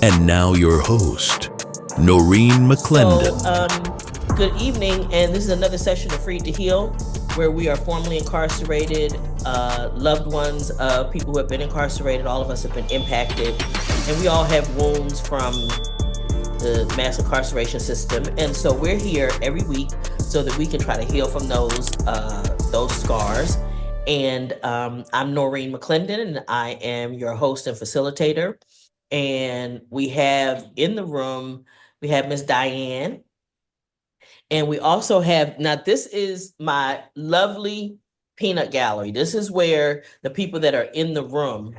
And now your host, Noreen McClendon. Good evening, and this is another session of Free to Heal, where we are formerly incarcerated, loved ones of people who have been incarcerated. All of us have been impacted, and we all have wounds from the mass incarceration system. And so we're here every week so that we can try to heal from those scars. And I'm Noreen McClendon, and I am your host and facilitator. And we have in the room, we have Miss Diane. And we also have, now this is my lovely peanut gallery. This is where the people that are in the room,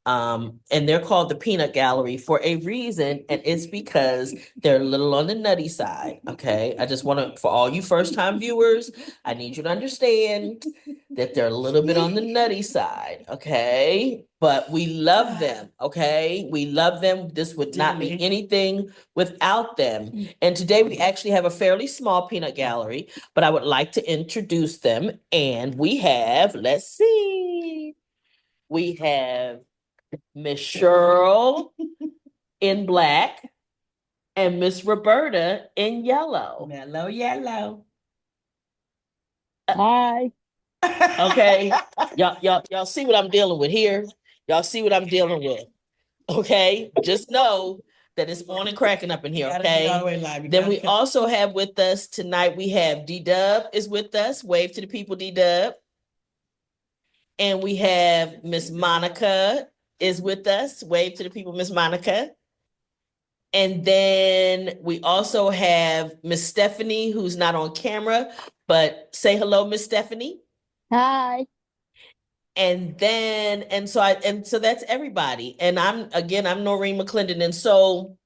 and they're called the peanut gallery for a reason, and it's because they're a little on the nutty side, okay? I just want to, for all you first-time viewers, I need you to understand that they're a little bit on the nutty side, okay? But we love them, okay? We love them. This would not be anything without them. And today we actually have a fairly small peanut gallery, but I would like to introduce them. And we have, let's see, we have Miss Cheryl in black and Miss Roberta in yellow. Mellow yellow. Hi. Okay. Y'all see what I'm dealing with here? Y'all see what I'm dealing with. Okay. Just know that it's on and cracking up in here. Okay. Then we also have with us tonight, we have D-Dub is with us. Wave to the people, D-Dub. And we have Miss Monica is with us. Wave to the people, Miss Monica. And then we also have Miss Stephanie, who's not on camera, but say hello, Miss Stephanie. Hi. And so that's everybody. And I'm Noreen McClendon. And so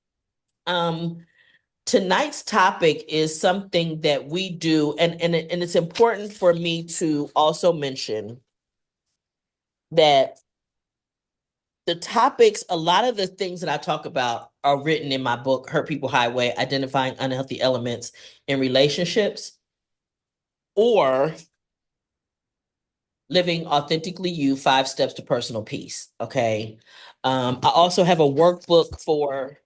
tonight's topic is something that we do, and it's important for me to also mention that the topics, a lot of the things that I talk about are written in my book, Hurt People Highway, Identifying Unhealthy Elements in Relationships, or Living Authentically You, 5 Steps to Personal Peace. Okay. I also have a workbook for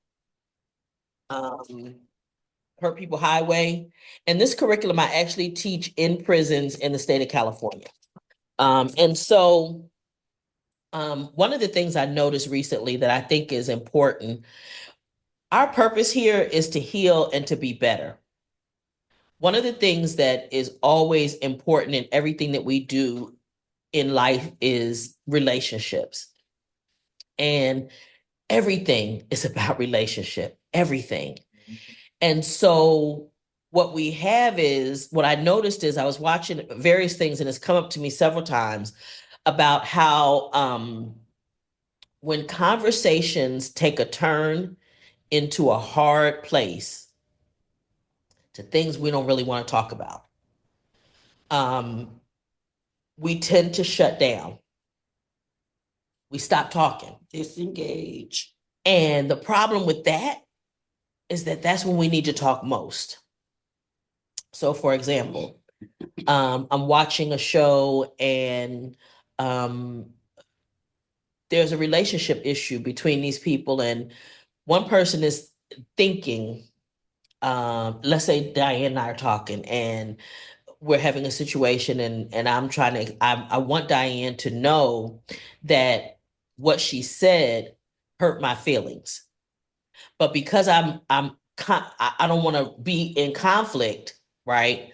Hurt People Highway. And this curriculum I actually teach in prisons in the state of California. And so one of the things I noticed recently that I think is important, our purpose here is to heal and to be better. One of the things that is always important in everything that we do in life is relationships. And everything is about relationship, everything. And so what I noticed is I was watching various things, and it's come up to me several times about how when conversations take a turn into a hard place, to things we don't really want to talk about, we tend to shut down. We stop talking. Disengage. And the problem with that is that that's when we need to talk most. So for example, I'm watching a show and there's a relationship issue between these people, and one person is thinking, let's say Diane and I are talking and we're having a situation, and I want Diane to know that what she said hurt my feelings. But because I don't want to be in conflict, right?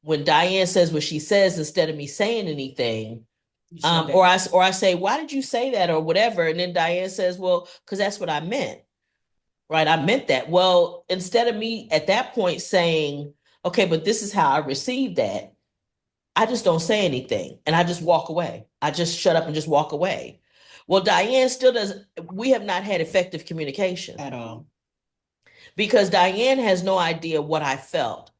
When Diane says what she says, instead of me saying anything, or I say, why did you say that, or whatever, and then Diane says, well, because that's what I meant, right? I meant that. Well, instead of me at that point saying, okay, but this is how I received that, I just don't say anything, and I just walk away. I just shut up and just walk away. Well, Diane still doesn't. We have not had effective communication At all. because Diane has no idea what I felt.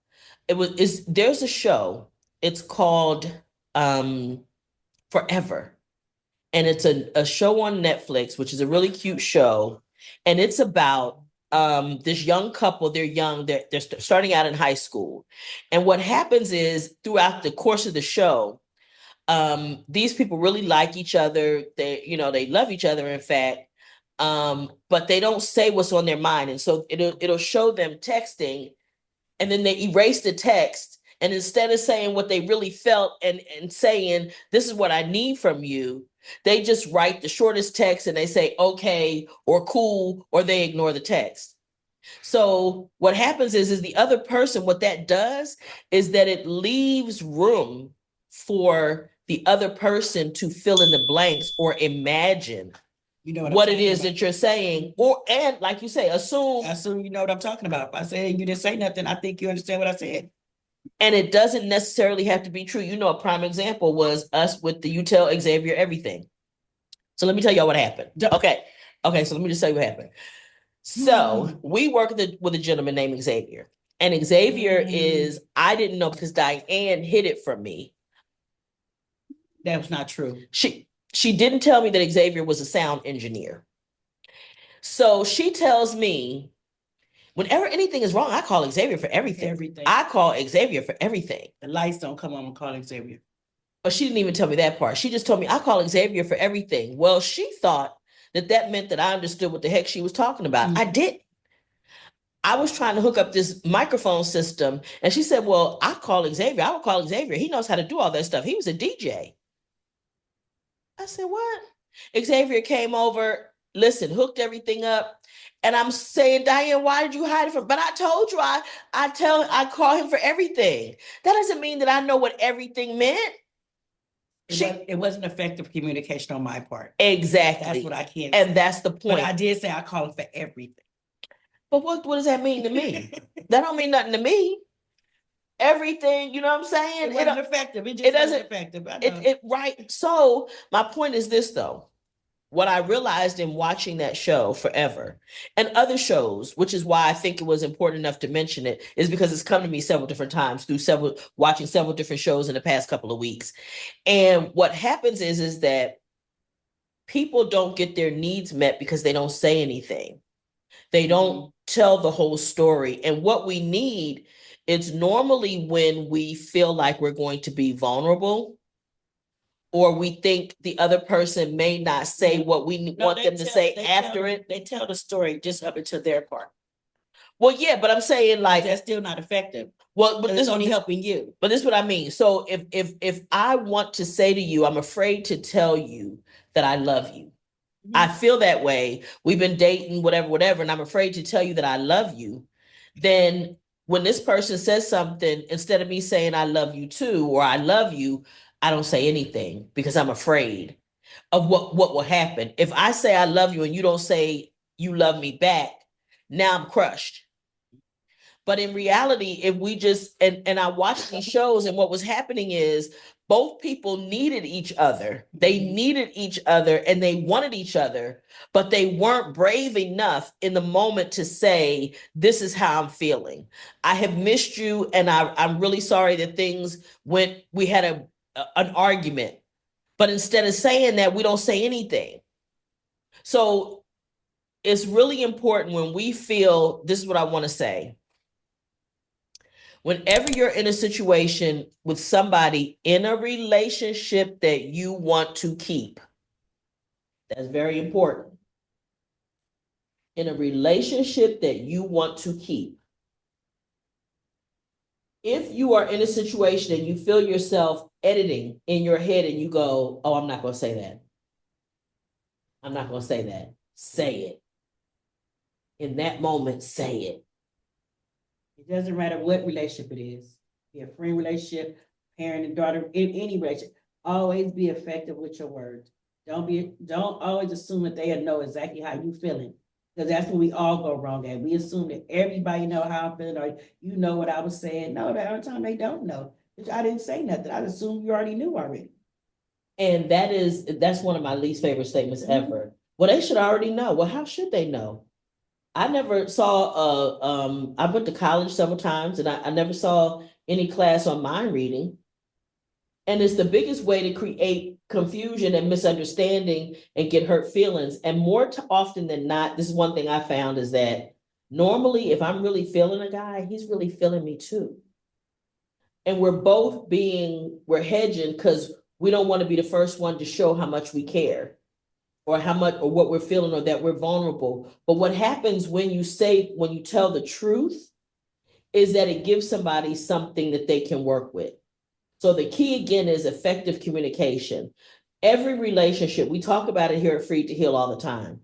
There's a show. It's called Forever, and it's a show on Netflix, which is a really cute show, and it's about this young couple. They're young. They're starting out in high school, and what happens is throughout the course of the show, these people really like each other. They love each other, in fact, but they don't say what's on their mind. And so it'll show them texting, and then they erase the text. And instead of saying what they really felt and saying, this is what I need from you, they just write the shortest text and they say, okay, or cool, or they ignore the text. So what happens is the other person, what that does is that it leaves room for the other person to fill in the blanks or imagine what it is that you're saying, and like you say, assume you know what I'm talking about. If I said you didn't say nothing, I think you understand what I said. and it doesn't necessarily have to be true. A prime example was us with the you tell Xavier everything. So let me tell y'all what happened. Okay, so let me just tell you what happened. So we work with a gentleman named Xavier, and Xavier is, I didn't know because Diane hid it from me. That was not true. She didn't tell me that Xavier was a sound engineer. So she tells me, whenever anything is wrong, I call Xavier for everything. I call Xavier for everything. The lights don't come on, I'm calling Xavier. But she didn't even tell me that part. She just told me I call Xavier for everything. Well, she thought that meant that I understood what the heck she was talking about. I didn't. I was trying to hook up this microphone system, and she said, well, I call Xavier. I will call Xavier. He knows how to do all that stuff. He was a DJ. I said, what? Xavier came over, hooked everything up. And I'm saying, Diane, why did you hide it from? But I told you, I call him for everything. That doesn't mean that I know what everything meant. It wasn't effective communication on my part. Exactly. That's what I can't say. And that's the point. But I did say I call him for everything. But what does that mean to me? That don't mean nothing to me. Everything, you know what I'm saying? It wasn't effective. It wasn't effective. Right. So my point is this, though. What I realized in watching that show forever and other shows, which is why I think it was important enough to mention it, is because it's come to me several different times through watching several different shows in the past couple of weeks. And what happens is that people don't get their needs met because they don't say anything. They don't tell the whole story. And what we need, it's normally when we feel like we're going to be vulnerable, or we think the other person may not say what we want them to say after it. They tell the story just up until their part. Well, yeah, but I'm saying like that's still not effective. Well, but this is only helping you. But this is what I mean. So if I want to say to you, I'm afraid to tell you that I love you. I feel that way. We've been dating, whatever, and I'm afraid to tell you that I love you. Then when this person says something, instead of me saying I love you too, or I love you, I don't say anything because I'm afraid of what will happen. If I say I love you and you don't say you love me back, now I'm crushed. But in reality, if we just, and I watched these shows, and what was happening is both people needed each other. They needed each other and they wanted each other, but they weren't brave enough in the moment to say, this is how I'm feeling. I have missed you, and I'm really sorry that we had an argument. But instead of saying that, we don't say anything. So it's really important when we feel, this is what I want to say. Whenever you're in a situation with somebody in a relationship that you want to keep, that's very important. In a relationship that you want to keep, if you are in a situation and you feel yourself editing in your head and you go, oh, I'm not going to say that. I'm not going to say that. Say it. In that moment, say it. It doesn't matter what relationship it is. Be a friend relationship, parent and daughter, in any relationship. Always be effective with your words. Don't always assume that they know exactly how you feeling. Because that's when we all go wrong at. We assume that everybody know how I'm feeling, or you know what I was saying. No, the other time they don't know. I didn't say nothing. I assumed you already knew already. And that's one of my least favorite statements ever. Well, they should already know. Well, how should they know? I never saw, I went to college several times, and I never saw any class on mind reading. And it's the biggest way to create confusion and misunderstanding and get hurt feelings. And more often than not, this is one thing I found, is that normally if I'm really feeling a guy, he's really feeling me too. And we're hedging because we don't want to be the first one to show how much we care. or how much, or what we're feeling, or that we're vulnerable. But what happens when you tell the truth is that it gives somebody something that they can work with. So the key again is effective communication. Every relationship, we talk about it here at Free to Heal all the time.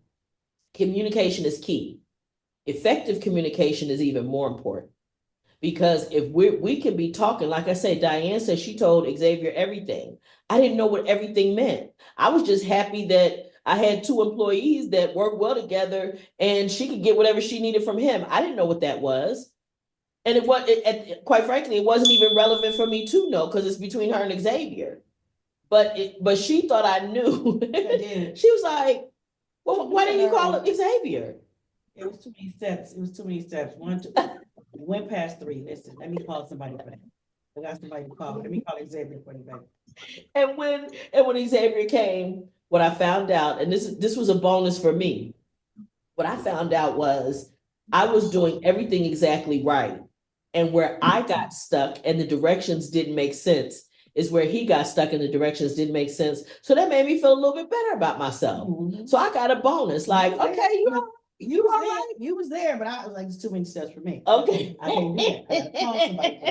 Communication is key. Effective communication is even more important. Because if we can be talking, like I say, Diane said she told Xavier everything. I didn't know what everything meant. I was just happy that I had two employees that work well together and she could get whatever she needed from him. I didn't know what that was. And quite frankly, it wasn't even relevant for me to know because it's between her and Xavier. But she thought I knew. She was like, well, why didn't you call it Xavier? It was too many steps. It was too many steps. One, two, we went past three. Listen, let me call somebody for that. I got somebody to call. Let me call Xavier for you, baby. And when Xavier came, what I found out, and this was a bonus for me, what I found out was I was doing everything exactly right. And where I got stuck and the directions didn't make sense is where he got stuck and the directions didn't make sense. So that made me feel a little bit better about myself. Mm-hmm. So I got a bonus, like, okay, you was there, you was there, but I was like, it's too many steps for me. Okay. I can't do that. I gotta call somebody for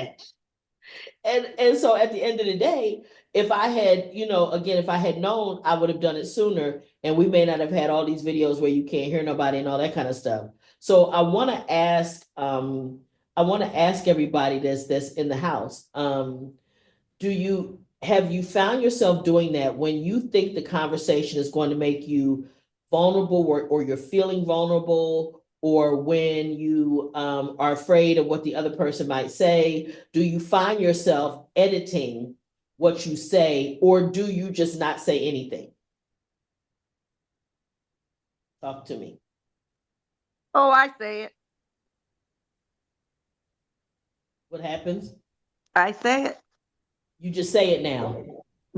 that. And so at the end of the day, if I had, again, if I had known, I would have done it sooner, and we may not have had all these videos where you can't hear nobody and all that kind of stuff. So I want to ask everybody that's in the house, have you found yourself doing that when you think the conversation is going to make you vulnerable, or you're feeling vulnerable, or when you are afraid of what the other person might say? Do you find yourself editing what you say, or do you just not say anything? Talk to me. Oh, I say it. What happens? I say it. You just say it now.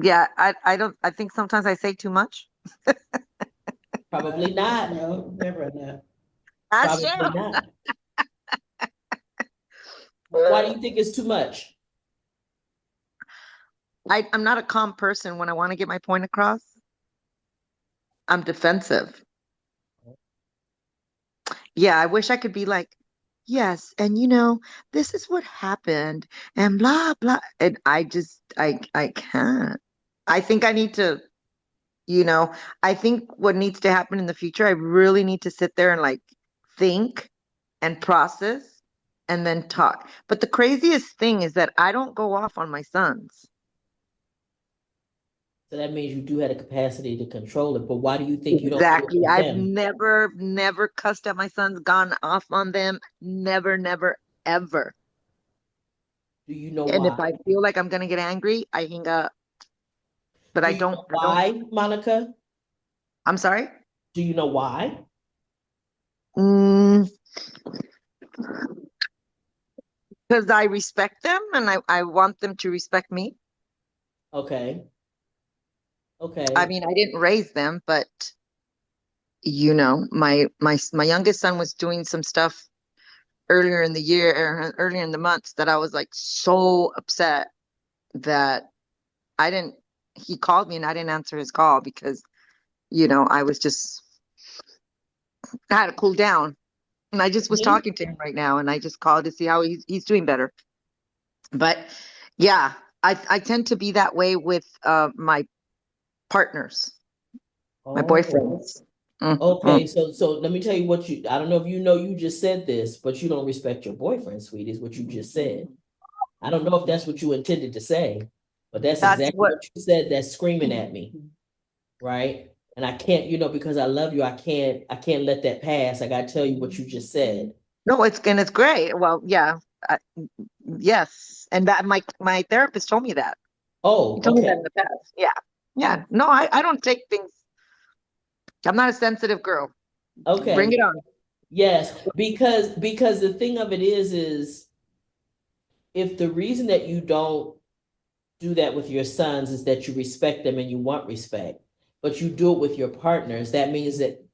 Yeah, I think sometimes I say too much. Probably not. No, never enough. That's Probably true. not. Why do you think it's too much? I'm not a calm person when I want to get my point across. I'm defensive. Yeah, I wish I could be like, yes, and this is what happened, and blah blah. And I can't. I think I need to, I think what needs to happen in the future, I really need to sit there and like think and process and then talk. But the craziest thing is that I don't go off on my sons. So that means you do have the capacity to control it. But why do you think you don't do it Exactly. with I've them? never cussed at my sons, gone off on them. Never, never, ever. Do you know And if why? I feel like I'm gonna get angry, I hang up. But Do I you don't, know why, Monica? I'm sorry. Do you know why? Mm, because I respect them and I want them to respect me. Okay. I Okay. mean, I didn't raise them, but my youngest son was doing some stuff earlier in the year or earlier in the months that I was like so upset that I didn't, he called me and I didn't answer his call because, I was just, I had to cool down. And I just was Mhm. talking to him right now and I just called to see how he's doing better. But yeah, I tend to be that way with my partners, my Oh, boyfriends. Mm. okay. So let me tell you I don't know if you just said this, but you don't respect your boyfriend, sweetie, is what you just said. I don't know if that's what you intended to say, but that's That's exactly what, what you said. That's screaming at me, right? And I can't, because I love you, I can't let that pass. I gotta tell you what you just said. no, it's great. Well, yeah, I, yes. And that my therapist told me that. He Oh, told me okay. that in the past. Yeah. Yeah. No, I don't take things. I'm not a sensitive girl. Bring Okay. it on. Yes, because the thing of it is if the reason that you don't do that with your sons is that you respect them and you want respect, but you do it with your partners, that means that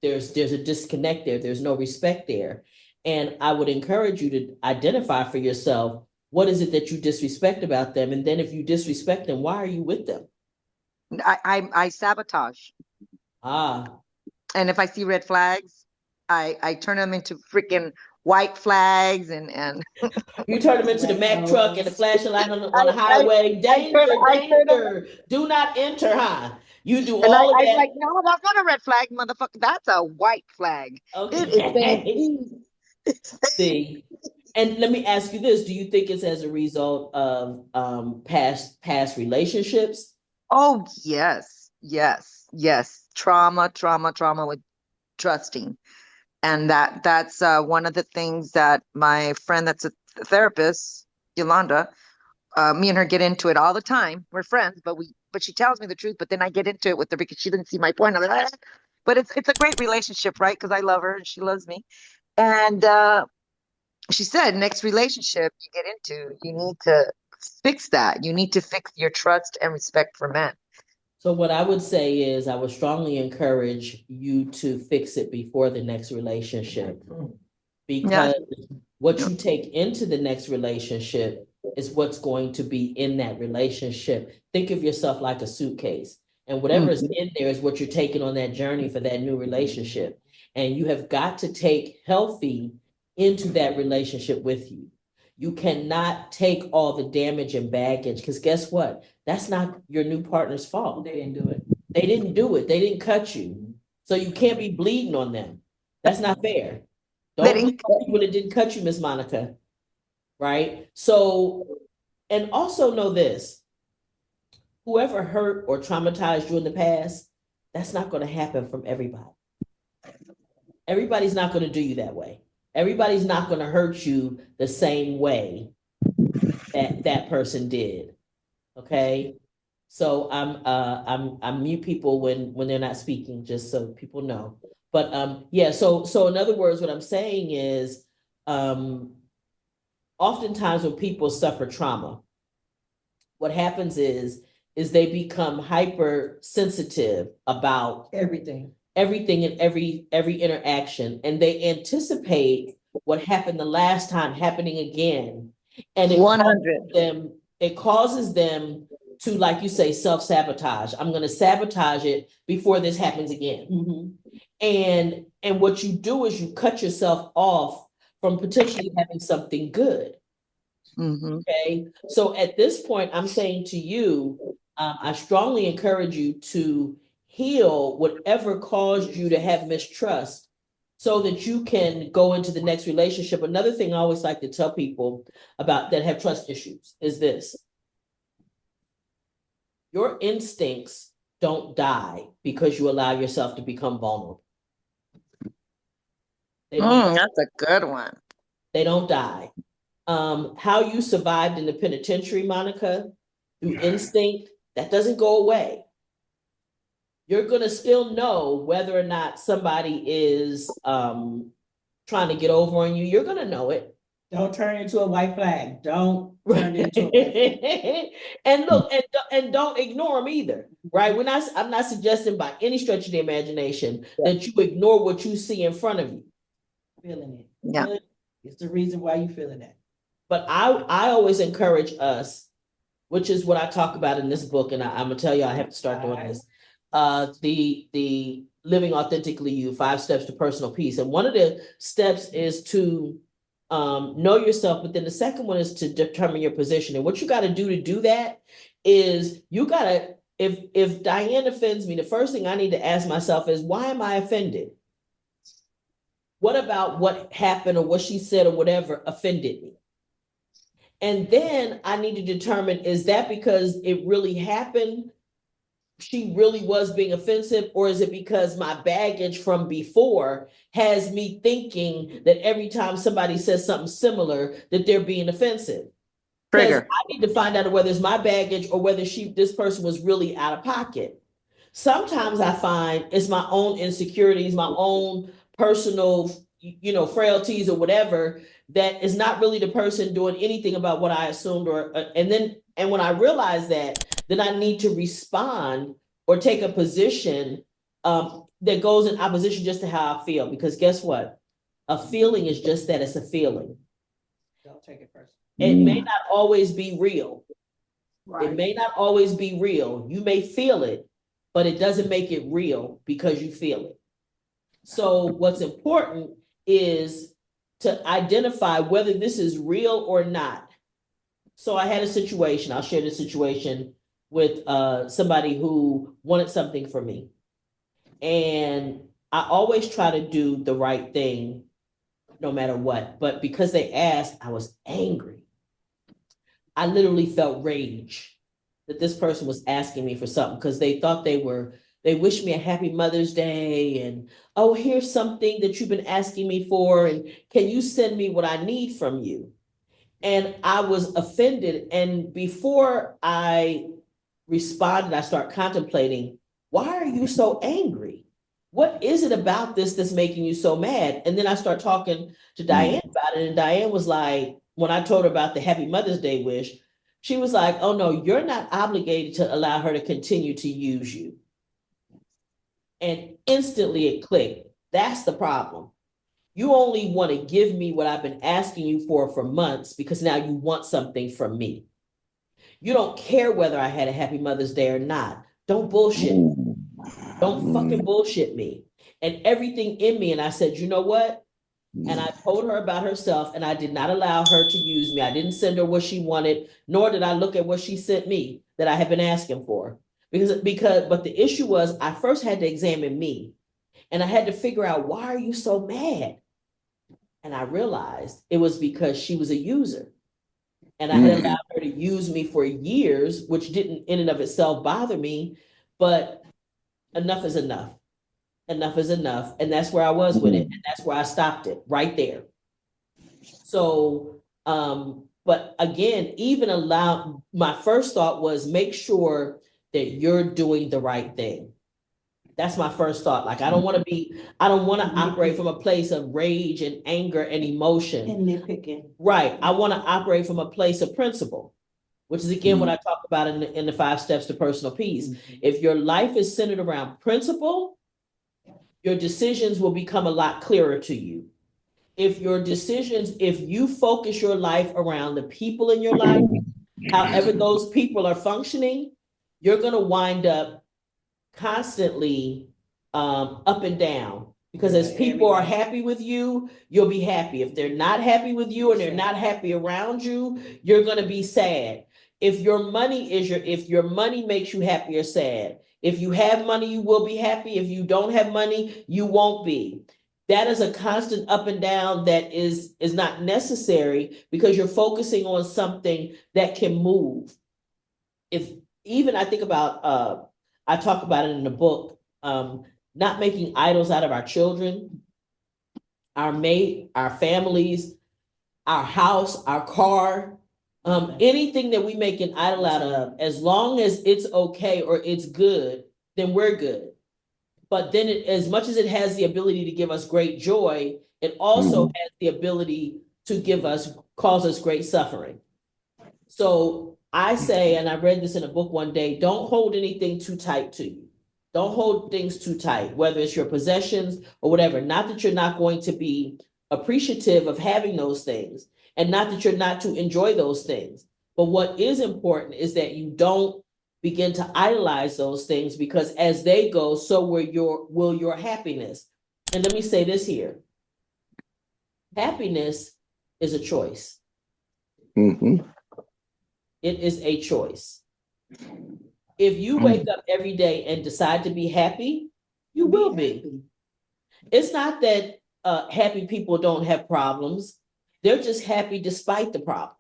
there's a disconnect there. There's no respect there. And I would encourage you to identify for yourself, what is it that you disrespect about them? And then if you disrespect them, why are you with them? I sabotage. Ah, And if I see red flags, I turn them into freaking white flags and you turn them into the Red Mack truck and the nose. flashing light on I the highway. Danger, I turn them danger. Do not enter, huh? You do and all of I'm that. like, no, that's not a red flag, motherfucker. That's a white flag. It is saying Okay. peace. It's saying See, and let me ask you this: do you think it's as a result of past relationships? oh yes, yes, yes. Trauma with trusting. And that's one of the things that my friend that's a therapist, Yolanda, me and her get into it all the time. We're friends, but she tells me the truth, but then I get into it with her because she didn't see my point. I'm like, "Ah." But it's a great relationship, right? Because I love her and she loves me. And she said, next relationship you get into, you need to fix that. You need to fix your trust and respect for men. So what I would say is I would strongly encourage you to fix it before the next relationship Yeah. because what you take into the next relationship is what's going to be in that relationship. Think of yourself like a suitcase, and whatever is Mhm. in there is what you're taking on that journey for that new relationship. And you have got to take healthy into that relationship with you. You cannot take all the damage and baggage because guess what? That's not your new partner's fault. They didn't do it. They didn't do it. They didn't cut you. So you can't be bleeding on them. That's not fair. Don't bleed Letting on people that didn't cut you, Miss Monica. Right? So, and also know this, whoever hurt or traumatized you in the past, that's not going to happen from everybody. Everybody's not going to do you that way. Everybody's not going to hurt you the same way that that person did. Okay. So I mute people when they're not speaking, just so people know. But yeah, so in other words, what I'm saying is um oftentimes when people suffer trauma, what happens is they become hypersensitive about Everything. everything and every interaction, and they anticipate what happened the last time happening again, and 100. it causes them to, like you say, self-sabotage. I'm going to sabotage it before this happens again. Mm-hmm. And what you do is you cut yourself off from potentially having something good. Mm-hmm. Okay. So at this point, I'm saying to you, I strongly encourage you to heal whatever caused you to have mistrust so that you can go into the next relationship. Another thing I always like to tell people about that have trust issues is this: your instincts don't die because you allow yourself to become vulnerable. They don't, That's a good one. they don't die. How you survived in the penitentiary, Monica, through instinct, that doesn't go away. You're going to still know whether or not somebody is trying to get over on you. You're going to know it. Don't turn into a white flag. Don't turn it into a white flag. And look, and don't ignore them either, right? I'm not suggesting by any stretch of the imagination Yeah. that you ignore what you see in front of you. Feeling it. Yeah. Feeling it. It's the reason why you feeling that. But I always encourage us, which is what I talk about in this book, and I'm gonna tell you I have to start doing this. The Living Authentically You, 5 Steps to Personal Peace. And one of the steps is to know yourself, but then the second one is to determine your position. And what you got to do that is you got to, if Diane offends me, the first thing I need to ask myself is, why am I offended? What about what happened or what she said or whatever offended me? And then I need to determine, is that because it really happened? She really was being offensive, or is it because my baggage from before has me thinking that every time somebody says something similar, that they're being offensive? Because Trigger. I need to find out whether it's my baggage or whether this person was really out of pocket. Sometimes I find it's my own insecurities, my own personal, frailties or whatever, that is not really the person doing anything about what I assumed. And when I realize that, then I need to respond or take a position that goes in opposition just to how I feel. Because guess what? A feeling is just that, it's a feeling. Don't take it personal. It may not always be real. It Right. may not always be real. You may feel it, but it doesn't make it real because you feel it. So what's important is to identify whether this is real or not. So I had a situation, I'll share this situation with somebody who wanted something from me. And I always try to do the right thing no matter what. But because they asked, I was angry. I literally felt rage that this person was asking me for something because they thought they wished me a happy Mother's Day and, oh, here's something that you've been asking me for. And can you send me what I need from you? And I was offended. And before I responded, I start contemplating, why are you so angry? What is it about this that's making you so mad? And then I start talking to Diane about it. And Diane was like, when I told her about the Happy Mother's Day wish, she was like, oh no, you're not obligated to allow her to continue to use you. And instantly it clicked. That's the problem. You only want to give me what I've been asking you for months because now you want something from me. You don't care whether I had a Happy Mother's Day or not. Don't bullshit. Don't fucking bullshit me. And everything in me. And I said, you know what? And I told her about herself, and I did not allow her to use me. I didn't send her what she wanted, nor did I look at what she sent me that I had been asking for. But the issue was I first had to examine me, and I had to figure out, why are you so mad? And I realized it was because she was a user. And I had allowed her to use me for years, which didn't in and of itself bother me, but enough is enough. Enough is enough. And that's where I was with it. And that's where I stopped it, right there. So, but again, my first thought was make sure that you're doing the right thing. That's my first thought. Like, I don't want to operate from a place of rage and anger and emotion. And nitpicking. Right. I want to operate from a place of principle, which is again what I talk about in the 5 steps to personal peace. If your life is centered around principle, your decisions will become a lot clearer to you. If you focus your life around the people in your life, however those people are functioning, you're going to wind up constantly up and down. Because as people are happy with you, you'll be happy. If they're not happy with you and they're not happy around you, you're going to be sad. If your money makes you happy or sad, if you have money, you will be happy. If you don't have money, you won't be. That is a constant up and down that is not necessary because you're focusing on something that can move. If even I think about, I talk about it in the book, not making idols out of our children, our mate, our families, our house, our car, anything that we make an idol out of, as long as it's okay or it's good, then we're good. But then as much as it has the ability to give us great joy, it also has the ability to cause us great suffering. So I say, and I read this in a book one day, don't hold anything too tight to you. Don't hold things too tight, whether it's your possessions or whatever. Not that you're not going to be appreciative of having those things, and not that you're not to enjoy those things. But what is important is that you don't begin to idolize those things, because as they go, so will your happiness. And let me say this here. Happiness is a choice. It is a choice. If you wake up every day and decide to be happy, you will be. It's not that happy people don't have problems. They're just happy despite the problems.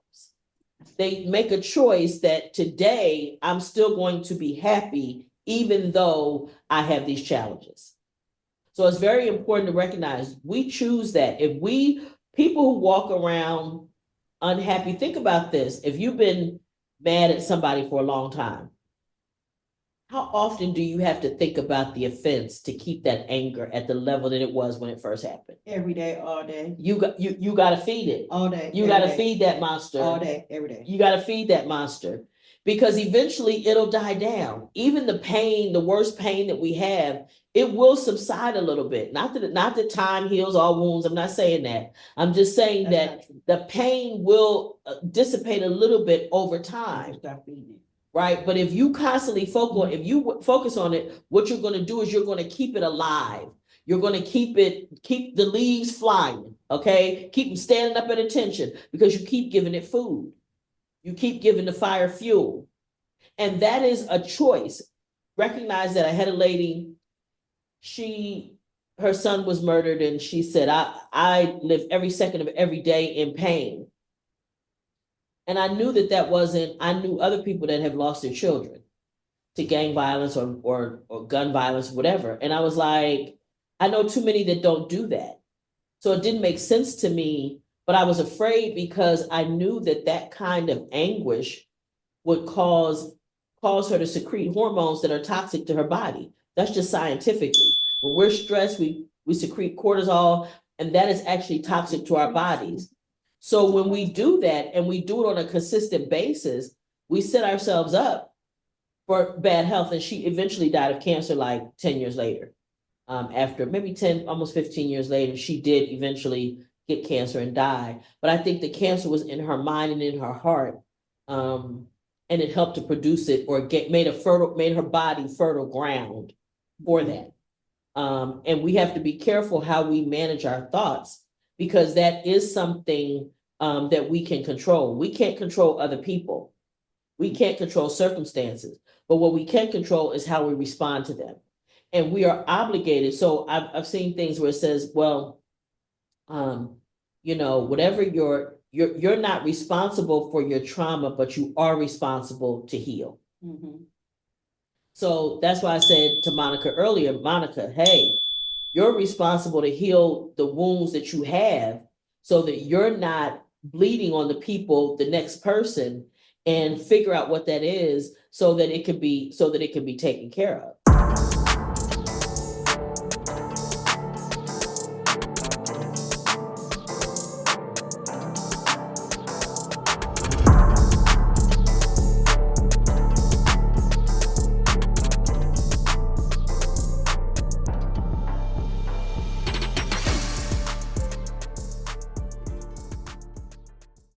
They make a choice that today I'm still going to be happy, even though I have these challenges. So it's very important to recognize we choose that. People who walk around unhappy, think about this. If you've been mad at somebody for a long time, how often do you have to think about the offense to keep that anger at the level that it was when it first happened? Every day, all day. You got to feed it. All day. You got to feed that monster. All day, every day. You got to feed that monster, because eventually it'll die down. Even the pain, the worst pain that we have, it will subside a little bit. Not that time heals all wounds. I'm not saying that. I'm just saying that the pain will dissipate a little bit over time. Stop feeding it. right? But if you constantly focus on it, what you're going to do is you're going to keep it alive. You're going to keep the leaves flying, okay? Keep them standing up at attention because you keep giving it food. You keep giving the fire fuel. And that is a choice. Recognize that I had a lady, her son was murdered, and she said, I live every second of every day in pain. And I knew that wasn't, I knew other people that have lost their children to gang violence or gun violence, whatever. And I was like, I know too many that don't do that. So it didn't make sense to me, but I was afraid because I knew that kind of anguish would cause her to secrete hormones that are toxic to her body. That's just scientifically. When we're stressed, we secrete cortisol, and that is actually toxic to our bodies. So when we do that and we do it on a consistent basis, we set ourselves up for bad health. And she eventually died of cancer like 10 years later. After maybe 10, almost 15 years later, she did eventually get cancer and die. But I think the cancer was in her mind and in her heart. And it helped to produce it, or made her body fertile ground for that. And we have to be careful how we manage our thoughts, because that is something that we can control. We can't control other people. We can't control circumstances, but what we can control is how we respond to them. And we are obligated. So I've seen things where it says, well, whatever you're not responsible for your trauma, but you are responsible to heal. Mm-hmm. So that's why I said to Monica earlier, Monica, hey, you're responsible to heal the wounds that you have so that you're not bleeding on the next person, and figure out what that is so that it can be taken care of.